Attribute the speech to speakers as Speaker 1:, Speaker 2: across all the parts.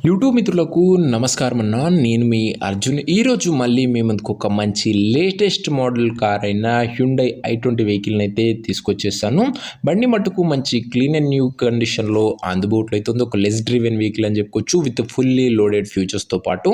Speaker 1: YouTube మిత్రులకు నమస్కారం అన్న. నేను మీ అర్జున్. ఈరోజు మళ్ళీ మీ ముందుకు ఒక మంచి లేటెస్ట్ మోడల్ కార్ అయిన హ్యుండై i20 వెహికల్ని అయితే తీసుకొచ్చేసాను. బండి మట్టుకు మంచి క్లీన్ అండ్ న్యూ కండిషన్లో అందుబాటులో అయితే ఉంది. ఒక లెస్ డ్రివెన్ వెహికల్ అని చెప్పుకోవచ్చు, విత్ ఫుల్లీ లోడెడ్ ఫ్యూచర్స్తో పాటు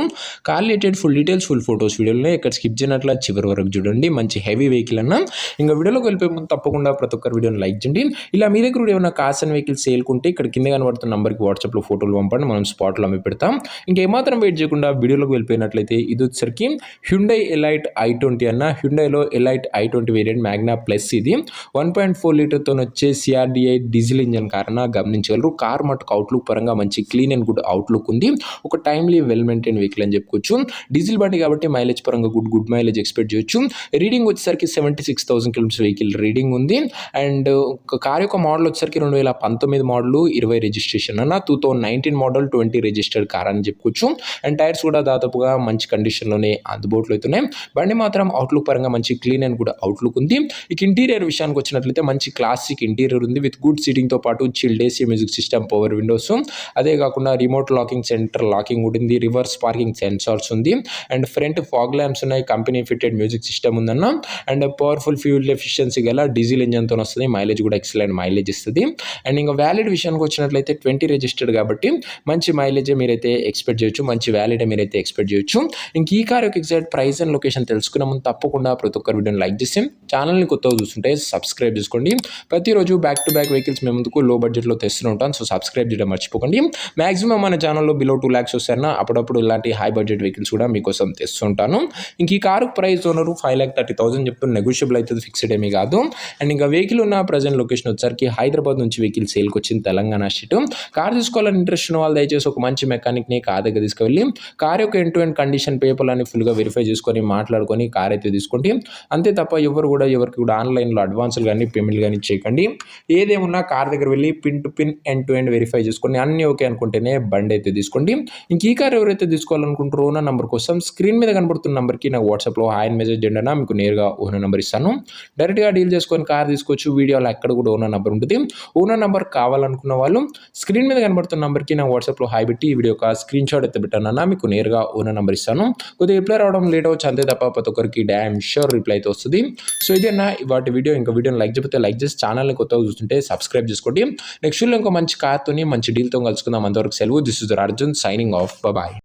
Speaker 1: car related full details, full photos వీడియోలో ఇక్కడ స్కిప్ చేయనట్ల చివరి వరకు చూడండి. మంచి హెవీ వెహికల్ అన్న. ఇంకా వీడియోలోకి వెళ్ళిపోయే ముందు తప్పకుండా ప్రతి ఒక్కరు వీడియోని లైక్ చేయండి. ఇలా మీ దగ్గర ఏమైనా కార్స్ అండ్ వెహికల్స్ సేల్కుంటే ఇక్కడ కింద కనబడుతున్న నంబర్కి వాట్సాప్లో ఫోటోలు పంపండి, మనం స్పాట్లో పెడతాం. ఇంకేమాత్రం వెయిట్ చేయకుండా వీడియోలోకి వెళ్ళిపోయినట్లయితే ఇది వచ్చేసరికి హ్యుండై ఎలైట్ i20 అన్న. హ్యుండైలో elite i20 variant Magna plus. ఇది 1.4 లీటర్తో వచ్చే CRDI డీజిల్ ఇంజన్ కార్ అన్న గమనించగలరు. కార్ మటుకు అవుట్లుక్ పరంగా మంచి క్లీన్ అండ్ గుడ్ అవుట్లుక్ ఉంది. ఒక టైమ్లీ వెల్ మెయింటైన్ వెహికల్ అని చెప్పుకోవచ్చు. డీజిల్ బండి కాబట్టి మైలేజ్ పరంగా గుడ్ మైలేజ్ ఎక్స్పెక్ట్ చేయొచ్చు. రీడింగ్ వచ్చేసరికి 76,000 కిలోమీటర్స్ వెహికల్ రీడింగ్ ఉంది. అండ్ కార్ యొక్క మోడల్ వచ్చేసరికి 2019 మోడల్, 20 రిజిస్ట్రేషన్ అన్న. 2019 మోడల్ 20 రిజిస్టర్డ్ కార్ అని చెప్పుకోవచ్చు. అండ్ టైర్స్ కూడా దాదాపుగా మంచి కండిషన్లోనే అందుబాటులో అవుతున్నాయి. బండి మాత్రం అవుట్లుక్ పరంగా మంచి క్లీన్ అండ్ గుడ్ అవుట్లుక్ ఉంది. ఇక ఇంటీరియర్ విషయానికి వచ్చినట్లయితే మంచి క్లాసిక్ ఇంటీరియర్ ఉంది, విత్ గుడ్ సీటింగ్తో పాటు chilled AC music system, power Windows, అదే కాకుండా రిమోట్ లాకింగ్, సెంటర్ లాకింగ్ ఉంటుంది, రివర్స్ పార్కింగ్ సెన్సార్స్ ఉంది. అండ్ ఫ్రంట్ ఫాగ్ ల్యాంప్స్ ఉన్నాయి, కంపెనీ ఫిటెడ్ మ్యూజిక్ సిస్టమ్ ఉందన్న. అండ్ పవర్ఫుల్ ఫ్యూల్ ఎఫిషియన్సీ గల డీజిల్ ఇంజన్తో వస్తుంది. మైలేజ్ కూడా ఎక్సలెంట్ మైలేజ్ ఇస్తుంది. అండ్ ఇంకా వ్యాలిడ్ విషయానికి వచ్చినట్లయితే 20 రిజిస్టర్డ్ కాబట్టి మంచి మైలేజ్ మీరైతే ఎక్స్పెక్ట్ చేయొచ్చు, మంచి వ్యాలిడ్ మీరైతే ఎక్స్పెక్ట్ చేయొచ్చు. ఇంక ఈ కార్ యొక్క ఎగ్జాక్ట్ ప్రైస్ అండ్ లొకేషన్ తెలుసుకున్న ముందు తప్పకుండా ప్రతి ఒక్కరు వీడియోని లైక్ చేసి ఛానల్ని కొత్తగా చూస్తుంటే సబ్స్క్రైబ్ చేసుకోండి. ప్రతిరోజు బ్యాక్ టు బ్యాక్ వెహికల్స్ మేము ముందుకు లో బడ్జెట్లో తెస్తూనే ఉంటాను, సో సబ్స్క్రైబ్ చేయడం మర్చిపోకండి. మాక్సిమం మన ఛానల్లో బిలో 2 lakhs వస్తాయన్నా అప్పుడప్పుడు ఇలాంటి హై బడ్జెట్ వెహికల్స్ కూడా మీకోసం తెస్తుంటాను. ఇంక ఈ కారు ప్రైస్ ఓనరు 5,30,000 చెప్తున్న నెగోషియబుల్ అవుతుంది, ఫిక్స్డ్ ఏమీ కాదు. అండ్ ఇంకా వెహికల్ ఉన్న ప్రజెంట్ లొకేషన్ వచ్చరికి హైదరాబాద్ నుంచి వెహికల్ సేల్కి వచ్చింది, తెలంగాణ స్టేట్. కార్ తీసుకోవాలని ఇంట్రెస్ట్ ఉన్న వాళ్ళు దయచేసి ఒక మంచి మెకానిక్ని కార్ దగ్గర తీసుకెళ్ళి కార్ యొక్క ఎండ్ టు ఎండ్ కండిషన్, పేపర్లని ఫుల్గా వెరిఫై చేసుకొని మాట్లాడుకొని కార్ అయితే తీసుకోండి. అంతే తప్ప ఎవరికి కూడా ఆన్లైన్లో అడ్వాన్సులు కానీ పేమెంట్లు కానీ చేయకండి. ఏదేమున్నా కార్ దగ్గర వెళ్ళి pin to pin end to end verify చేసుకొని అన్నీ ఓకే అనుకుంటేనే బండి అయితే తీసుకోండి. ఇంక ఈ కార్ ఎవరైతే తీసుకోవాలనుకుంటారో ఓనర్ నెంబర్ కోసం స్క్రీన్ మీద కనబడుతున్న నెంబర్కి నాకు వాట్సాప్లో హాయ్ మెసేజ్ చేయండి అన్న, మీకు నేరుగా ఓనర్ నెంబర్ ఇస్తాను. డైరెక్ట్గా డీల్ చేసుకొని కార్ తీసుకోవచ్చు. వీడియోలో ఎక్కడ కూడా ఓనర్ నెంబర్ ఉంటుంది. ఓనర్ నెంబర్ కావాలనుకున్న వాళ్ళు స్క్రీన్ మీద కనబడుతున్న నెంబర్కి నా వాట్సాప్లో హాయ్ పెట్టి ఈ వీడియో ఒక స్క్రీన్ షాట్ అయితే పెట్టానన్నా, మీకు నేరుగా ఓనర్ నెంబర్ ఇస్తాను. కొద్దిగా రిప్లై రావడం లేట్ అవచ్చు, అంతే తప్ప ప్రతి ఒక్కరికి డ్యామ్ షూర్ రిప్లై అయితే వస్తుంది. సో ఇదేనా వాటి వీడియో. ఇంకా వీడియోని లైక్ చెప్తే లైక్ చేసి ఛానల్ని కొత్తగా చూస్తుంటే సబ్స్క్రైబ్ చేసుకోండి. నెక్స్ట్ వీడియో ఇంకో మంచి కార్తోని మంచి డీల్తో కలుసుకుందాం. అంతవరకు సెలవు. This is Arjun signing off. Bye.